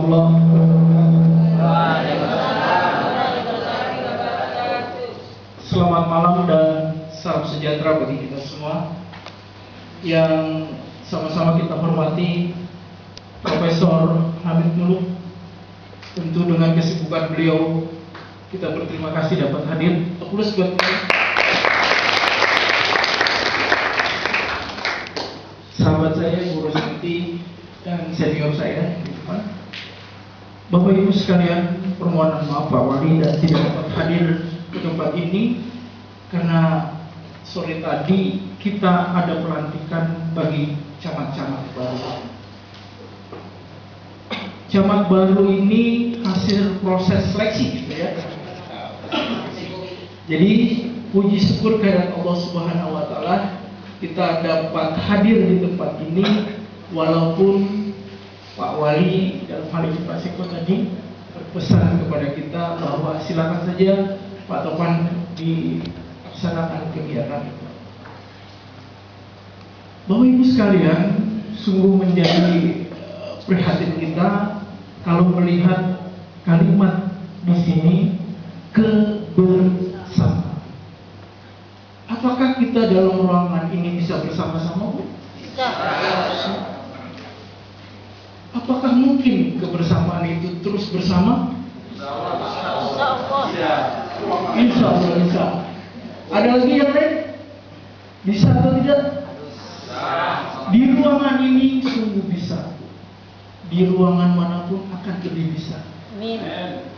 warahmatullahi Selamat malam dan salam sejahtera bagi kita semua yang sama-sama kita hormati Profesor Hamid Muluk. Tentu dengan kesibukan beliau kita berterima kasih dapat hadir. Aplaus buat beliau. Sahabat saya Guru Santi dan senior saya di depan. Bapak Ibu sekalian, permohonan maaf Pak Wali dan tidak dapat hadir ke tempat ini karena sore tadi kita ada pelantikan bagi camat-camat baru. Camat baru ini hasil proses seleksi, gitu ya. Jadi puji syukur kehadirat Allah Subhanahu Wa Taala kita dapat hadir di tempat ini, walaupun Pak Wali dan Pak Siko tadi berpesan kepada kita bahwa silakan saja Pak Topan dilaksanakan kegiatan itu. Bapak Ibu sekalian, sungguh menjadi prihatin kita kalau melihat kalimat di sini kebersamaan. Apakah kita dalam ruangan ini bisa bersama-sama? Bisa. Apakah mungkin kebersamaan itu terus bersama? Insya Allah. Insya Allah bisa. Ada lagi yang lain? Bisa atau tidak? Di ruangan ini sungguh bisa. Di ruangan manapun akan lebih bisa. Amin.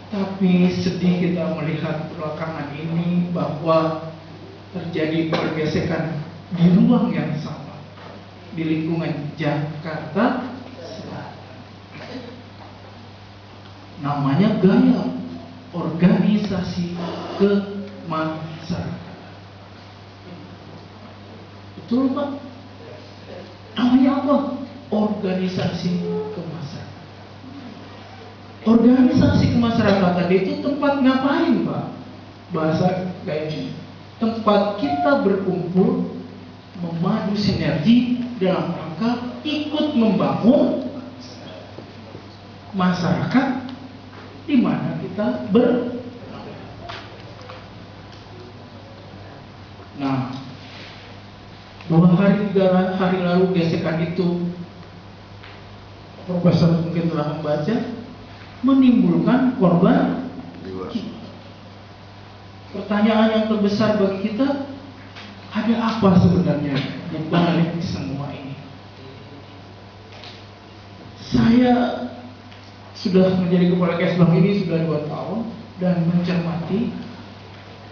Tapi sedih kita melihat belakangan ini bahwa terjadi pergesekan di ruang yang sama, di lingkungan Jakarta Selatan. Namanya gaya organisasi kemasyarakatan. Betul Pak? Namanya apa? Organisasi kemasyarakatan. Organisasi kemasyarakatan itu tempat ngapain Pak? Bahasa kayak ini. Tempat kita berkumpul, memadu sinergi dalam rangka ikut membangun masyarakat di mana kita Nah, 2 hari 3 hari lalu gesekan itu Profesor mungkin telah membaca, menimbulkan korban. Pertanyaan yang terbesar bagi kita, ada apa sebenarnya di balik semua ini? Saya sudah menjadi kepala Kesbang ini sudah 2 tahun dan mencermati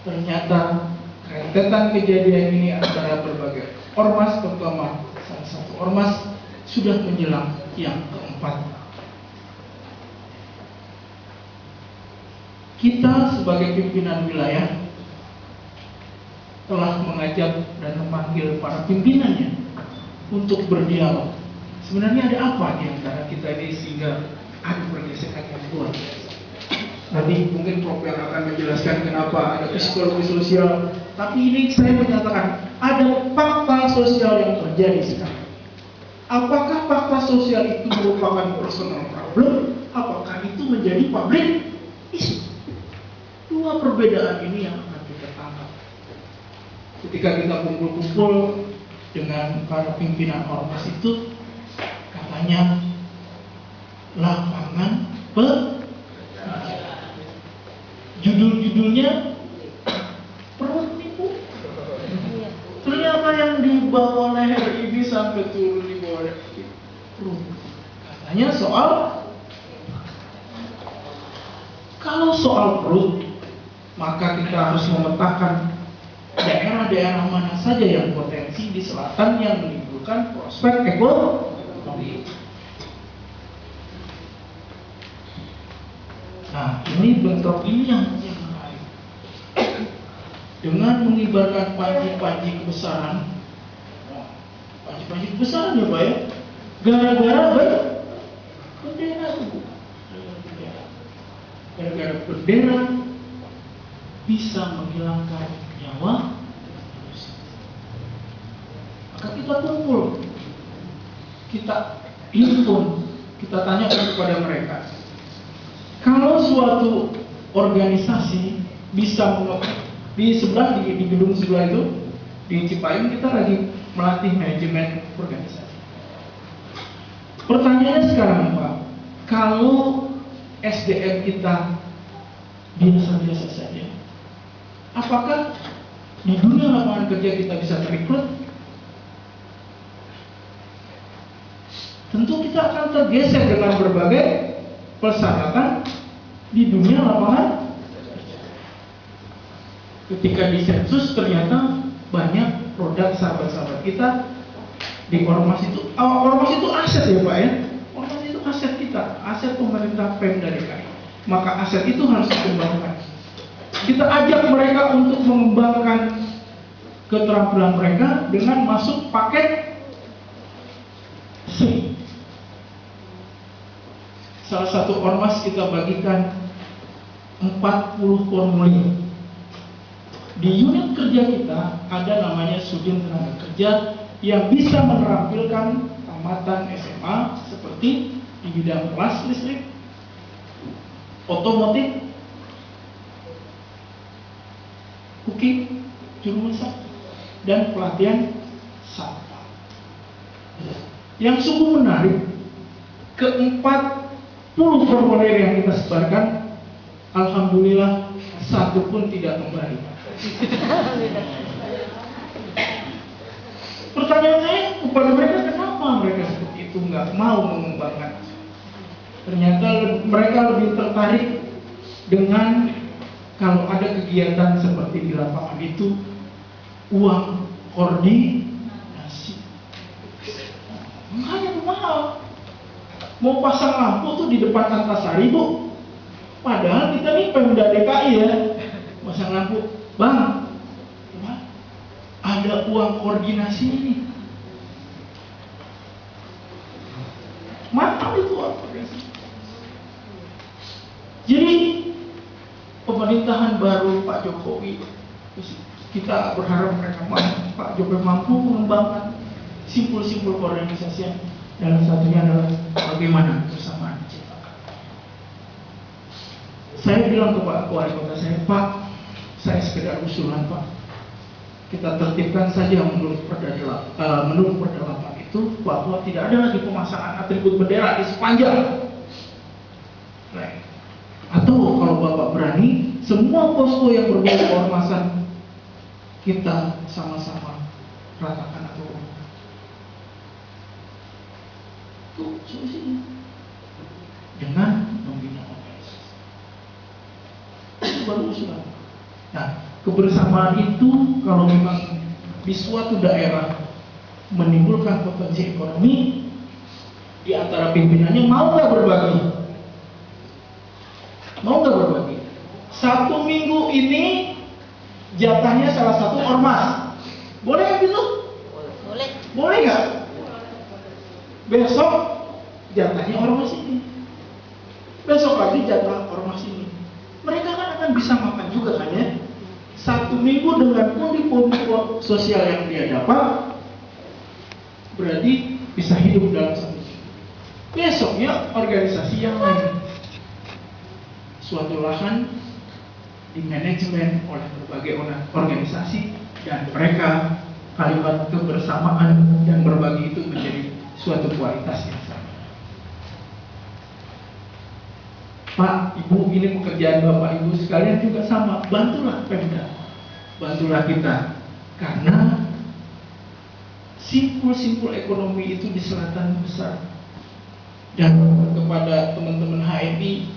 ternyata rentetan kejadian ini antara berbagai ormas, terutama salah satu ormas sudah menjelang yang keempat. Kita sebagai pimpinan wilayah telah mengajak dan memanggil para pimpinannya untuk berdialog. Sebenarnya ada apa di antara kita ini sehingga ada pergesekan yang luar biasa. Nanti mungkin Prof yang akan menjelaskan kenapa ada psikologi sosial. Tapi ini saya menyatakan ada fakta sosial yang terjadi sekarang. Apakah fakta sosial itu merupakan personal problem? Apakah itu menjadi public issue? 2 perbedaan ini yang akan kita tangkap ketika kita kumpul-kumpul dengan para pimpinan ormas itu. Katanya lapangan judul-judulnya perut nipu. Ternyata yang di bawah leher ini sampai turun di bawah leher perut. Katanya kalau soal perut, maka kita harus memetakan daerah-daerah mana saja yang potensi di selatan yang menimbulkan prospek ekonomi. Nah, ini bentrok ini yang menarik. Dengan mengibarkan panji-panji kebesaran, panji-panji kebesaran ya Pak ya, gara-gara bendera itu. Gara-gara bendera bisa menghilangkan nyawa manusia. Maka kita kumpul, kita himpun, kita tanyakan kepada mereka, Kalau suatu organisasi bisa di sebelah di gedung sebelah itu di Cipayung kita lagi melatih manajemen organisasi. Pertanyaannya sekarang Pak, kalau SDM kita biasa-biasa saja, apakah di dunia lapangan kerja kita bisa terekrut? Tentu kita akan tergeser dengan berbagai persyaratan di dunia lapangan. Ketika di sensus ternyata banyak produk sahabat-sahabat kita di ormas itu. Ormas itu aset ya Pak ya. Ormas itu aset kita, aset pemerintah Pemda DKI. Maka aset itu harus dikembangkan. Kita ajak mereka untuk mengembangkan keterampilan mereka dengan masuk paket C. Salah satu ormas kita bagikan 40 formulir. Di unit kerja kita ada namanya Sudin Tenaga Kerja yang bisa menampilkan tamatan SMA seperti di bidang kelas listrik, otomotif, cooking, juru masak, dan pelatihan sampah. Yang sungguh menarik, ke-40 formulir yang kita sebarkan, alhamdulillah satu pun tidak kembali. Pertanyaan saya kepada mereka, kenapa mereka seperti itu nggak mau mengembangkan? Ternyata mereka lebih tertarik dengan kalau ada kegiatan seperti di lapangan itu uang koordinasi. Makanya mahal. Mau pasang lampu tuh di depan Antasari Bu. Padahal kita nih Pemda DKI ya, pasang lampu, Bang, ada uang koordinasi ini. Mahal itu uang koordinasi. Jadi pemerintahan baru Pak Jokowi, kita berharap Pak Jokowi mampu mengembangkan simpul-simpul koordinasi. Dalam satunya adalah bagaimana bersamaan diciptakan. Saya bilang ke Pak Wali Kota saya, Pak, saya sekedar usulan Pak, kita tertibkan saja menurut Perda 8 itu bahwa tidak ada lagi pemasangan atribut bendera di sepanjang. Nah, atau kalau Bapak berani, semua posko yang berbau keormasan kita sama-sama ratakan atau itu solusinya dengan membina organisasi. Itu baru usulan. Nah, kebersamaan itu kalau memang di suatu daerah menimbulkan potensi ekonomi, di antara pimpinannya mau nggak berbagi? Mau nggak berbagi? 1 minggu ini jatahnya salah satu ormas. Boleh nggak gitu? Boleh. Boleh nggak? Besok jatahnya ormas ini. Besok lagi jatah ormas ini. Mereka kan akan bisa makan juga kan ya? 1 minggu dengan pundi-pundi sosial yang dia dapat, berarti bisa hidup dalam 1 minggu. Besoknya organisasi yang lain, suatu lahan di manajemen oleh berbagai organisasi, dan mereka kalimat kebersamaan dan berbagi itu menjadi suatu kualitas yang sama. Pak, Ibu, ini pekerjaan Bapak Ibu sekalian juga sama. Bantulah Pemda, bantulah kita, karena simpul-simpul ekonomi itu di selatan besar. Dan kepada teman-teman HMI,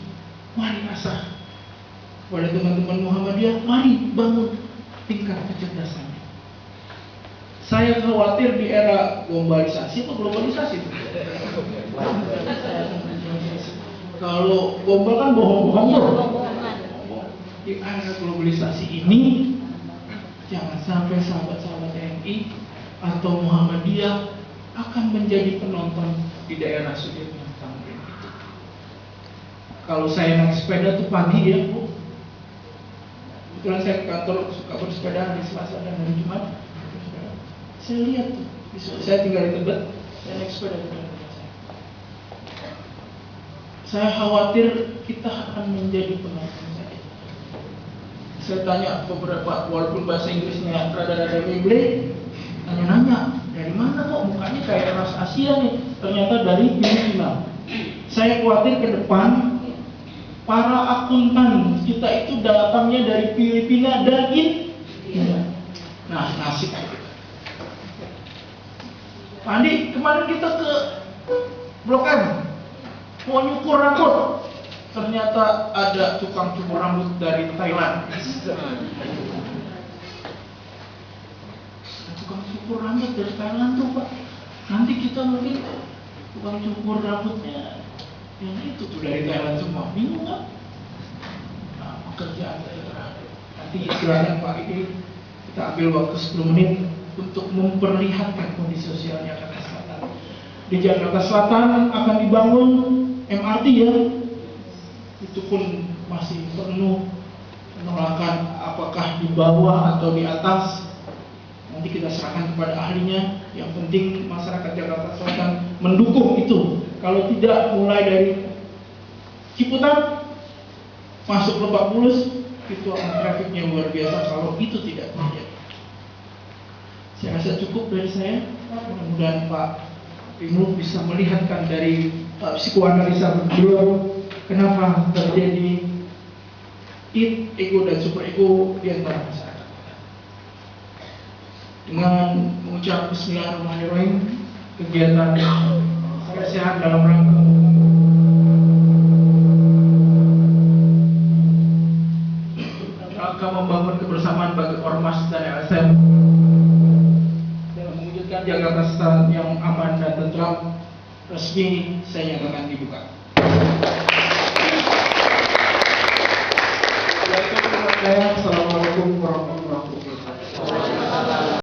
mari asah. Kepada teman-teman Muhammadiyah, mari bangun tingkat kecerdasannya. Saya khawatir di era globalisasi atau globalisasi. Kalau gombal kan bohong-bohong tuh. Di era globalisasi ini, jangan sampai sahabat-sahabat TNI atau Muhammadiyah akan menjadi penonton di daerah Sudirman Tamrin itu. Kalau saya naik sepeda tuh pagi ya Bu. Kebetulan saya ke kantor suka bersepeda di Selasa dan hari Jumat. Saya lihat tuh, saya tinggal di Tebet, saya naik sepeda di kantor saya. Saya khawatir kita akan menjadi penonton saja. Saya tanya beberapa, walaupun bahasa Inggrisnya rada-rada memble, nanya-nanya, dari mana kok mukanya kayak ras Asia nih? Ternyata dari Filipina. Saya khawatir ke depan para akuntan kita itu datangnya dari Filipina dan India. Nah, nasib kita. Pak Andi, kemarin kita ke Blok M, mau nyukur rambut. Ternyata ada tukang cukur rambut dari Thailand. Tukang cukur rambut dari Thailand tuh Pak. Nanti kita mungkin tukang cukur rambutnya yang itu tuh dari Thailand semua. Bingung kan? Nah, pekerjaan saya terakhir. Nanti silakan Pak, ini kita ambil waktu 10 menit untuk memperlihatkan kondisi sosialnya Jakarta Selatan. Di Jakarta Selatan akan dibangun MRT ya. Itu pun masih penuh penolakan, apakah di bawah atau di atas. Nanti kita serahkan kepada ahlinya. Yang penting masyarakat Jakarta Selatan mendukung itu. Kalau tidak, mulai dari Ciputat masuk Lebak Bulus, itu akan trafiknya luar biasa kalau itu tidak terjadi. Saya rasa cukup dari saya. Mudah-mudahan Pak Ibnu bisa melihatkan dari psikoanalisa beliau kenapa terjadi ego dan super ego di antara masyarakat. Dengan mengucap Bismillahirrahmanirrahim, kegiatan saya sehat dalam rangka membangun kebersamaan bagi ormas dan LSM dalam mewujudkan Jakarta Selatan yang aman dan tentram, resmi saya nyatakan dibuka. Assalamualaikum warahmatullahi wabarakatuh.